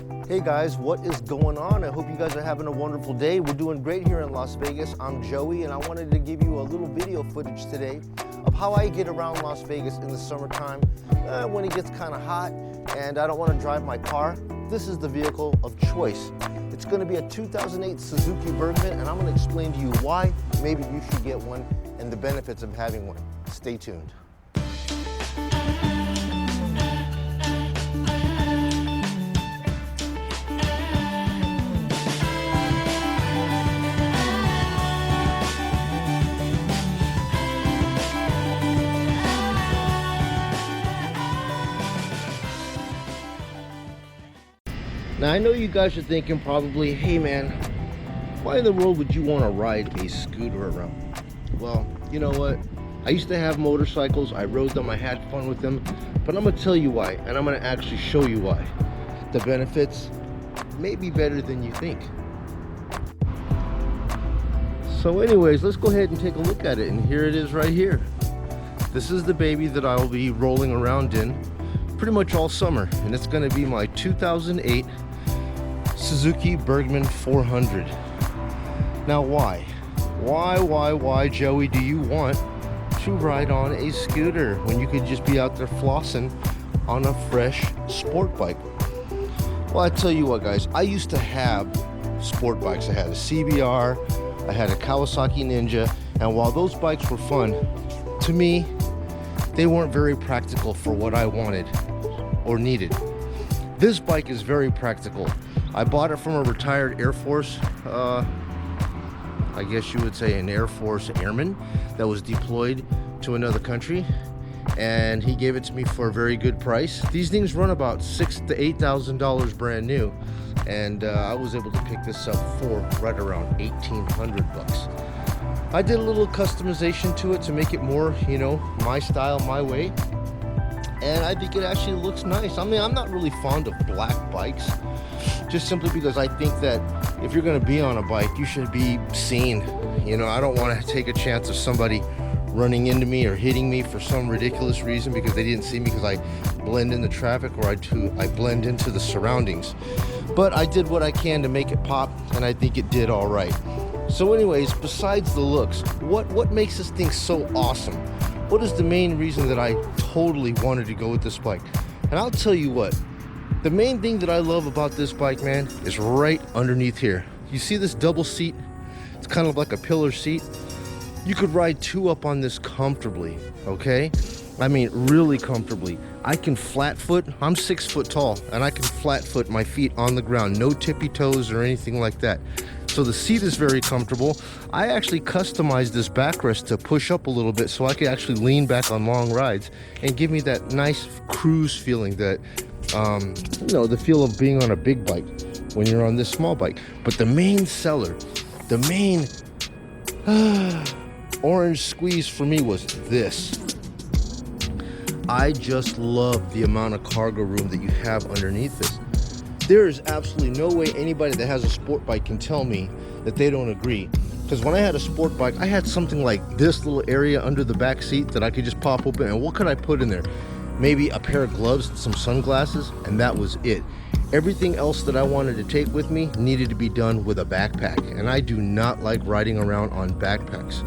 Hey guys, what is going on? I hope you guys are having a wonderful day. We're doing great here in Las Vegas. I'm Joey and I wanted to give you a little video footage today of how I get around Las Vegas in the summertime when it gets kind of hot and I don't want to drive my car. This is the vehicle of choice. It's going to be a 2008 Suzuki Burgman and I'm going to explain to you why maybe you should get one and the benefits of having one. Stay tuned. Now I know you guys are thinking probably, hey man, why in the world would you want to ride a scooter around? Well, you know what? I used to have motorcycles, I rode them, I had fun with them, but I'm going to tell you why, and I'm going to actually show you why. The benefits may be better than you think. So anyways, let's go ahead and take a look at it, and here it is right here. This is the baby that I will be rolling around in pretty much all summer, and it's going to be my 2008 Suzuki Burgman 400. Now why, Joey, do you want to ride on a scooter when you could just be out there flossing on a fresh sport bike? Well, I tell you what guys, I used to have sport bikes. I had a CBR, I had a Kawasaki Ninja, and while those bikes were fun, to me, they weren't very practical for what I wanted or needed. This bike is very practical. I bought it from a retired Air Force, I guess you would say an Air Force airman that was deployed to another country, and he gave it to me for a very good price. These things run about $6,000 to $8,000 brand new, and I was able to pick this up for right around 1,800 bucks. I did a little customization to it to make it more, you know, my style, my way, and I think it actually looks nice. I mean, I'm not really fond of black bikes, just simply because I think that if you're going to be on a bike, you should be seen. You know, I don't want to take a chance of somebody running into me or hitting me for some ridiculous reason because they didn't see me because I blend in the traffic or I blend into the surroundings. But I did what I can to make it pop, and I think it did all right. So anyways, besides the looks, what makes this thing so awesome? What is the main reason that I totally wanted to go with this bike? And I'll tell you what, the main thing that I love about this bike, man, is right underneath here. You see this double seat? It's kind of like a pillar seat. You could ride two up on this comfortably, okay? I mean, really comfortably. I can flat foot, I'm 6 foot tall, and I can flat foot my feet on the ground, no tippy toes or anything like that. So the seat is very comfortable. I actually customized this backrest to push up a little bit so I could actually lean back on long rides and give me that nice cruise feeling that, you know, the feel of being on a big bike when you're on this small bike. But the main seller, the main orange squeeze for me was this. I just love the amount of cargo room that you have underneath this. There is absolutely no way anybody that has a sport bike can tell me that they don't agree. Because when I had a sport bike, I had something like this little area under the back seat that I could just pop open, and what could I put in there? Maybe a pair of gloves, some sunglasses, and that was it. Everything else that I wanted to take with me needed to be done with a backpack, and I do not like riding around on backpacks.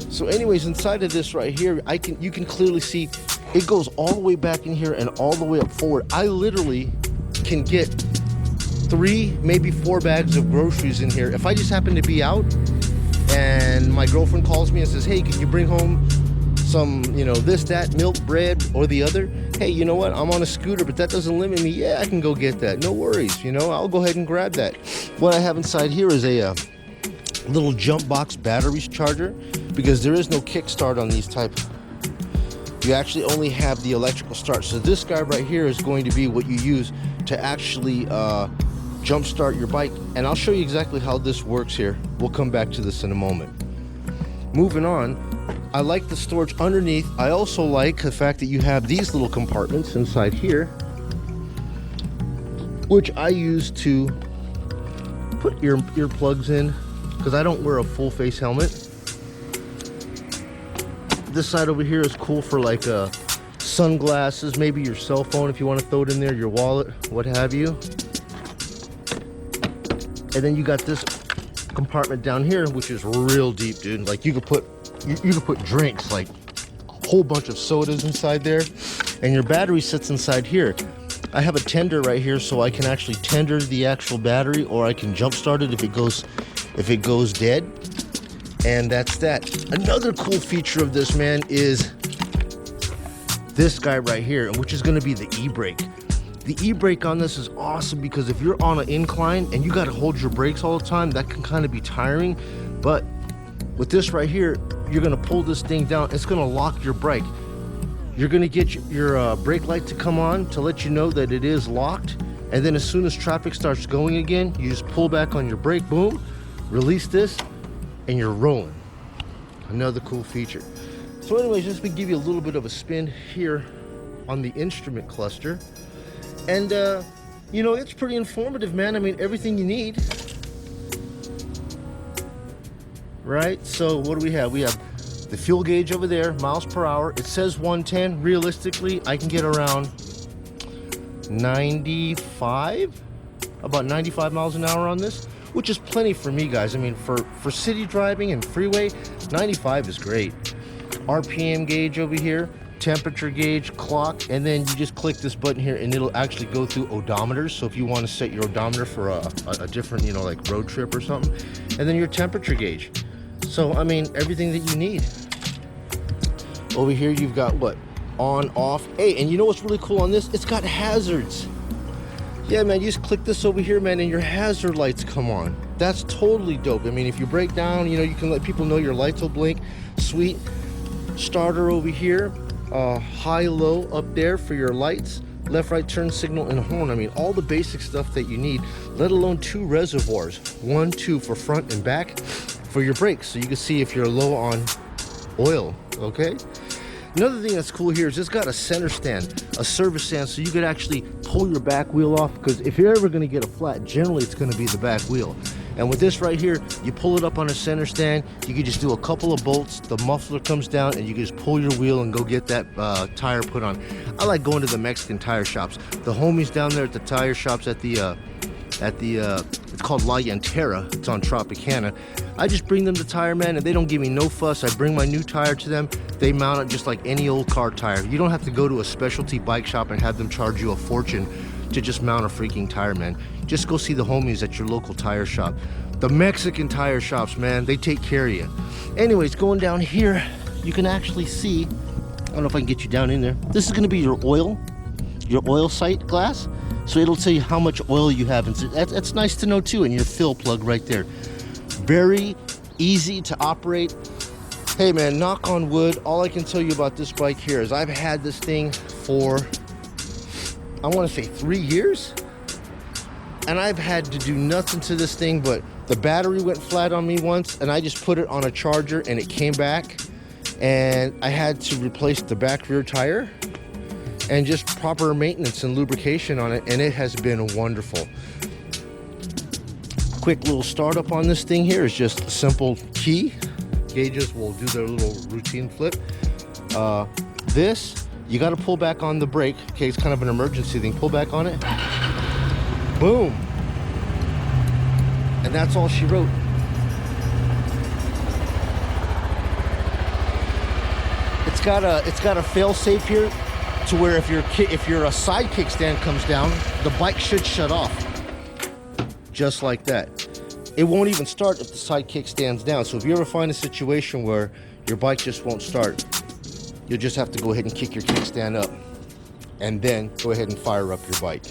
So anyways, inside of this right here, you can clearly see it goes all the way back in here and all the way up forward. I literally can get 3, maybe 4 bags of groceries in here. If I just happen to be out and my girlfriend calls me and says, hey, can you bring home some, you know, this, that, milk, bread, or the other? Hey, you know what? I'm on a scooter, but that doesn't limit me. Yeah, I can go get that. No worries. You know, I'll go ahead and grab that. What I have inside here is a little jump box battery charger, because there is no kickstart on these type. You actually only have the electrical start. So this guy right here is going to be what you use to actually jump start your bike. And I'll show you exactly how this works here. We'll come back to this in a moment. Moving on, I like the storage underneath. I also like the fact that you have these little compartments inside here, which I use to put earplugs in because I don't wear a full face helmet. This side over here is cool for like sunglasses, maybe your cell phone if you want to throw it in there, your wallet, what have you. And then you got this compartment down here, which is real deep, dude. Like you could put drinks, like a whole bunch of sodas inside there, and your battery sits inside here. I have a tender right here, so I can actually tender the actual battery, or I can jump start it if it goes dead. And that's that. Another cool feature of this, man, is this guy right here, which is going to be the e-brake. The e-brake on this is awesome because if you're on an incline and you got to hold your brakes all the time, that can kind of be tiring. But with this right here, you're going to pull this thing down. It's going to lock your brake. You're going to get your brake light to come on to let you know that it is locked. And then as soon as traffic starts going again, you just pull back on your brake, boom, release this, and you're rolling. Another cool feature. So anyways, just to give you a little bit of a spin here on the instrument cluster. And, you know, it's pretty informative, man. I mean, everything you need. Right? So what do we have? We have the fuel gauge over there, miles per hour. It says 110. Realistically, I can get around 95, about 95 miles an hour on this, which is plenty for me, guys. I mean, for city driving and freeway, 95 is great. RPM gauge over here, temperature gauge, clock, and then you just click this button here and it'll actually go through odometers. So if you want to set your odometer for a different, you know, like road trip or something, and then your temperature gauge. So I mean, everything that you need. Over here you've got what? On, off. Hey, and you know what's really cool on this? It's got hazards. Yeah, man, you just click this over here, man, and your hazard lights come on. That's totally dope. I mean, if you break down, you know, you can let people know your lights will blink. Sweet. Starter over here. High, low up there for your lights, left, right turn signal, and horn. I mean, all the basic stuff that you need, let alone 2 reservoirs, 1, 2 for front and back for your brakes, so you can see if you're low on oil. Okay. Another thing that's cool here is it's got a center stand, a service stand, so you could actually pull your back wheel off, because if you're ever going to get a flat, generally it's going to be the back wheel. And with this right here, you pull it up on a center stand, you can just do a couple of bolts, the muffler comes down, and you can just pull your wheel and go get that tire put on. I like going to the Mexican tire shops. The homies down there at the tire shops at the it's called La Llantera, it's on Tropicana. I just bring them the tire, man, and they don't give me no fuss. I bring my new tire to them, they mount it just like any old car tire. You don't have to go to a specialty bike shop and have them charge you a fortune to just mount a freaking tire, man. Just go see the homies at your local tire shop. The Mexican tire shops, man, they take care of you. Anyways, going down here, you can actually see, I don't know if I can get you down in there. This is gonna be your oil sight glass. So it'll tell you how much oil you have. And that's nice to know too, and your fill plug right there. Very easy to operate. Hey man, knock on wood, all I can tell you about this bike here is I've had this thing for, I want to say 3 years, and I've had to do nothing to this thing, but the battery went flat on me once and I just put it on a charger and it came back, and I had to replace the back rear tire and just proper maintenance and lubrication on it, and it has been wonderful. Quick little startup on this thing here is just a simple key. Gauges will do their little routine flip. This, you got to pull back on the brake. Okay, it's kind of an emergency thing. Pull back on it. Boom. And that's all she wrote. It's got a fail safe here to where if your side kickstand comes down, the bike should shut off. Just like that. It won't even start if the side kickstand's down. So if you ever find a situation where your bike just won't start, you'll just have to go ahead and kick your kickstand up and then go ahead and fire up your bike.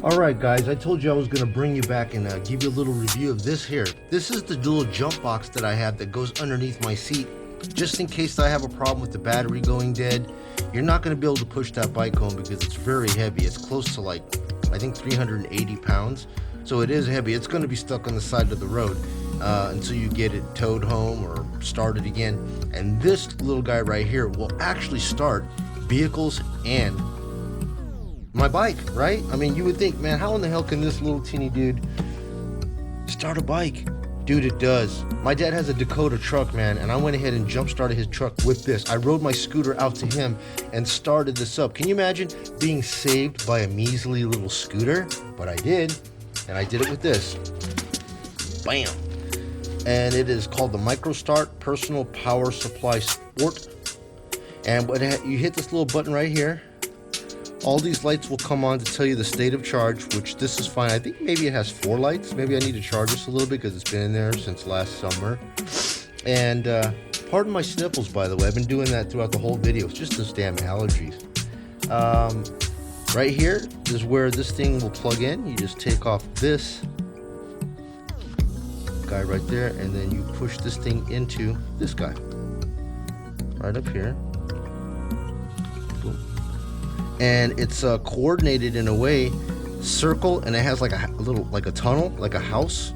All right, guys, I told you I was going to bring you back and give you a little review of this here. This is the dual jump box that I have that goes underneath my seat, just in case I have a problem with the battery going dead. You're not going to be able to push that bike home because it's very heavy. It's close to like, I think 380 pounds. So it is heavy. It's going to be stuck on the side of the road until you get it towed home or started again. And this little guy right here will actually start vehicles and my bike, right? I mean, you would think, man, how in the hell can this little teeny dude start a bike? Dude, it does. My dad has a Dakota truck, man, and I went ahead and jump-started his truck with this. I rode my scooter out to him and started this up. Can you imagine being saved by a measly little scooter? But I did, and I did it with this. Bam! And it is called the MicroStart Personal Power Supply Sport. And you hit this little button right here. All these lights will come on to tell you the state of charge, which this is fine. I think maybe it has 4 lights. Maybe I need to charge this a little bit because it's been in there since last summer. And pardon my sniffles, by the way. I've been doing that throughout the whole video. It's just those damn allergies. Right here is where this thing will plug in. You just take off this guy right there, and then you push this thing into this guy. Right up here. Boom. And it's coordinated in a way, circle, and it has like a little, like a tunnel, like a house,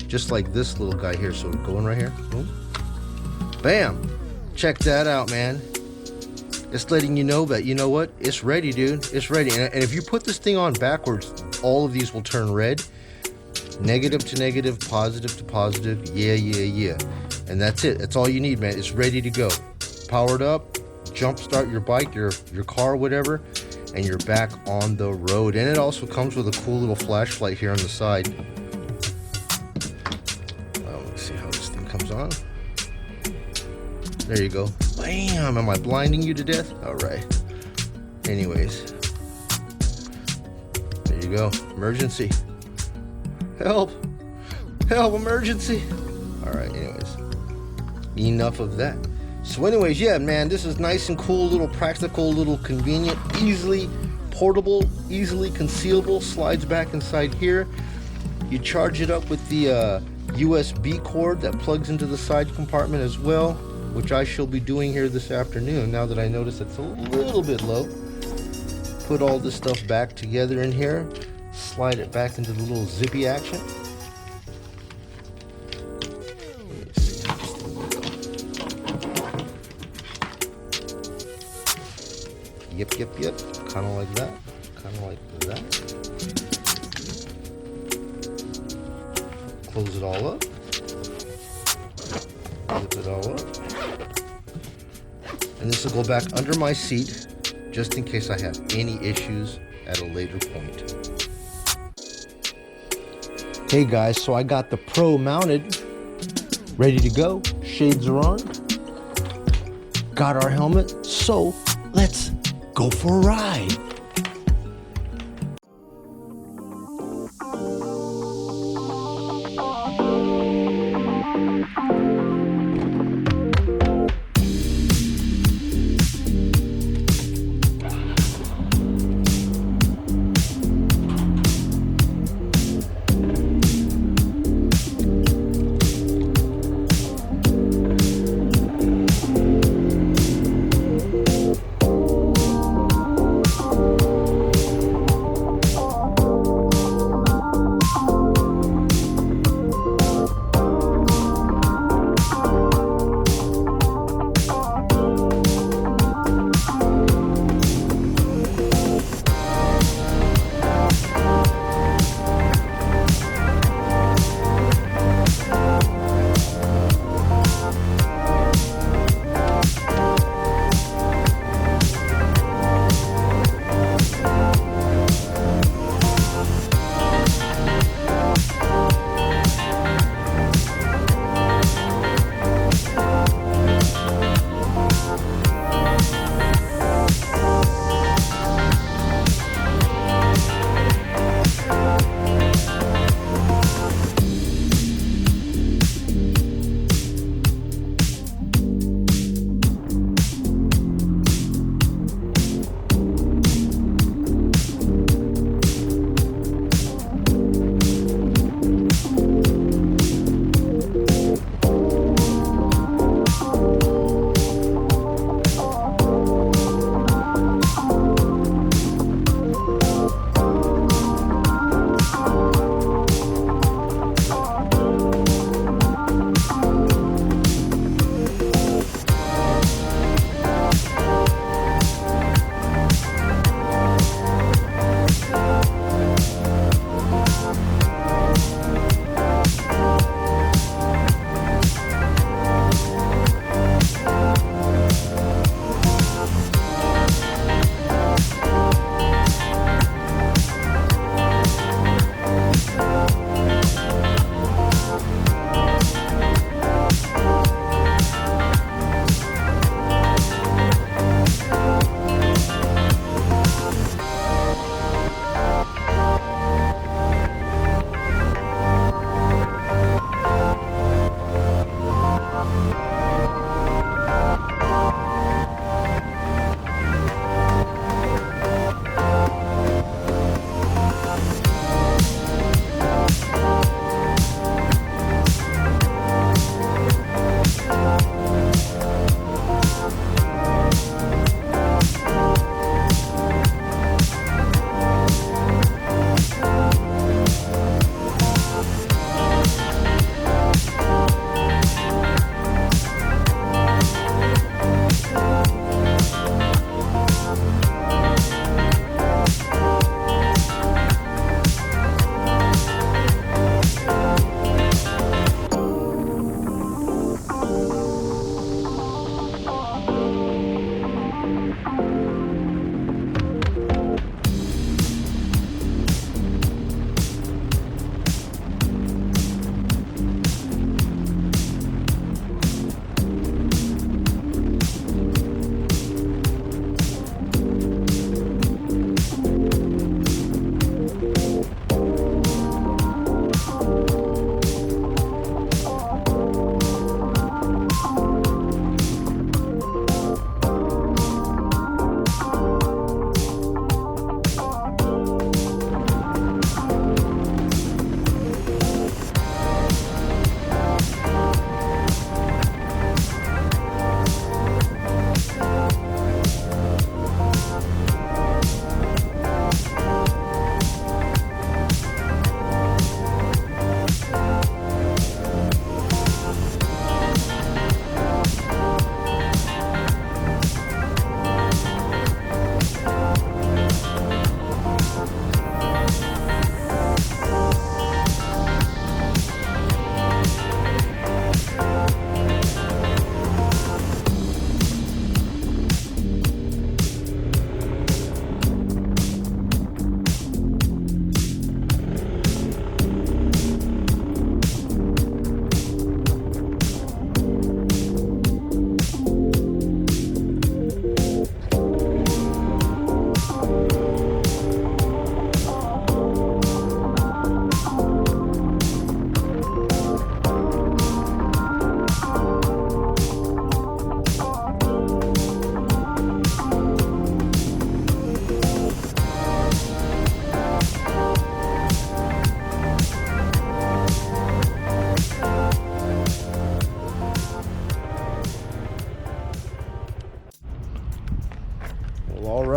just like this little guy here. So going right here, boom, bam. Check that out, man. It's letting you know that, you know what, it's ready, dude. It's ready. And if you put this thing on backwards, all of these will turn red. Negative to negative, positive to positive. Yeah. And that's it. That's all you need, man. It's ready to go. Powered up. Jump start your bike, your car, whatever, and you're back on the road. And it also comes with a cool little flashlight here on the side. Well, let's see how this thing comes on. There you go. Bam! Am I blinding you to death? All right. Anyways, there you go. Emergency. Help! Help! Emergency! All right. Anyways, enough of that. So anyways, yeah, man, this is nice and cool, little practical, little convenient, easily portable, easily concealable, slides back inside here. You charge it up with the USB cord that plugs into the side compartment as well, which I shall be doing here this afternoon, now that I notice it's a little bit low. Put all this stuff back together in here, slide it back into the little zippy action. Yep. Kind of like that. Close it all up. Zip it all up. And this will go back under my seat, just in case I have any issues at a later point. Hey guys, so I got the Pro mounted, ready to go. Shades are on. Got our helmet, so let's go for a ride.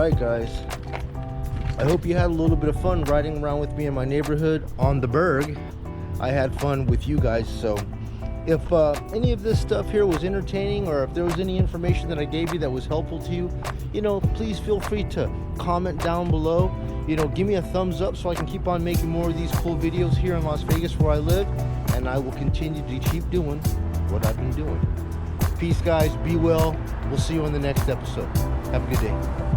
right, guys. I hope you had a little bit of fun riding around with me in my neighborhood on the Berg. I had fun with you guys, so if any of this stuff here was entertaining, or if there was any information that I gave you that was helpful to you, you know, please feel free to comment down below. You know, give me a thumbs up so I can keep on making more of these cool videos here in Las Vegas where I live, and I will continue to keep doing what I've been doing. Peace, guys. Be well. We'll see you on the next episode. Have a good day.